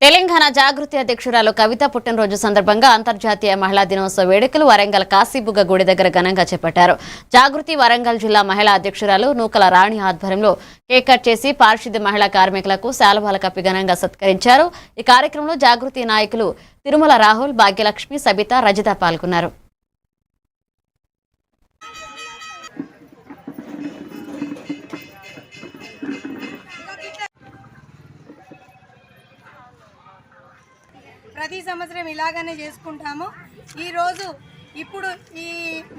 తెలంగాణ జాగృతి అధ్యక్షురాలు కవిత పుట్టినరోజు సందర్భంగా అంతర్జాతీయ మహిళా దినోత్సవ వేడుకలు వరంగల్ కాశీబుగ్గ గుడి దగ్గర ఘనంగా చేపట్టారు. జాగృతి వరంగల్ జిల్లా మహిళా అధ్యక్షురాలు నూకల రాణి ఆధ్వర్యంలో కేక్ కట్ చేసి పారిశుద్ధ్య మహిళా కార్మికులకు శాలువాల కప్పి ఘనంగా సత్కరించారు. ఈ కార్యక్రమంలో జాగృతి నాయకులు తిరుమల రాహుల్, భాగ్యలక్ష్మి, సబిత, రజిత పాల్గొన్నారు. ప్రతి సంవత్సరం ఇలాగనే చేసుకుంటాము. ఈరోజు ఇప్పుడు ఈ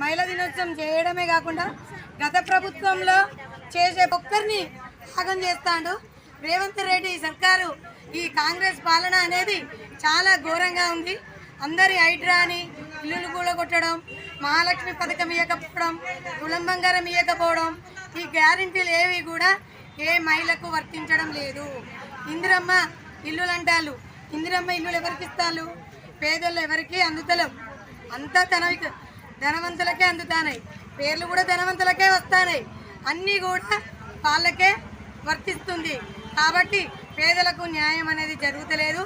మహిళా దినోత్సవం చేయడమే కాకుండా గత ప్రభుత్వంలో చేసే ఒక్కరిని భాగం చేస్తాడు రేవంత్ రెడ్డి సర్కారు. ఈ కాంగ్రెస్ పాలన అనేది చాలా ఘోరంగా ఉంది. అందరి హైడ్రాని ఇల్లులు కూలగొట్టడం, మహాలక్ష్మి పథకం ఇవ్వకపోవడం, తులం బంగారం ఇవ్వకపోవడం, ఈ గ్యారెంటీలు ఏవి కూడా ఏ మహిళకు వర్తించడం లేదు. ఇందిరమ్మ ఇల్లులు అంటారు. ఇందిరమ్మ ఇల్లులు ఎవరికి ఇస్తారు? పేదోళ్ళు ఎవరికి అందుతలేవు. అంతా ధనవంతులకే అందుతాయి. పేర్లు కూడా ధనవంతులకే వస్తాయి. అన్నీ కూడా వాళ్ళకే వర్తిస్తుంది. కాబట్టి పేదలకు న్యాయం అనేది జరుగుతలేదు.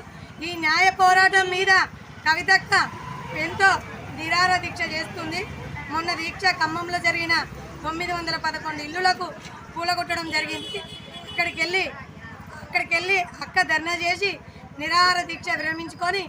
ఈ న్యాయ పోరాటం మీద కవితక్క ఎంతో నిరార దీక్ష చేస్తుంది. మొన్న దీక్ష ఖమ్మంలో జరిగిన 911 ఇల్లులకు కూలగొట్టడం జరిగింది. అక్కడికి వెళ్ళి అక్క ధర్నా చేసి నిరాహార దీక్ష విరమించుకొని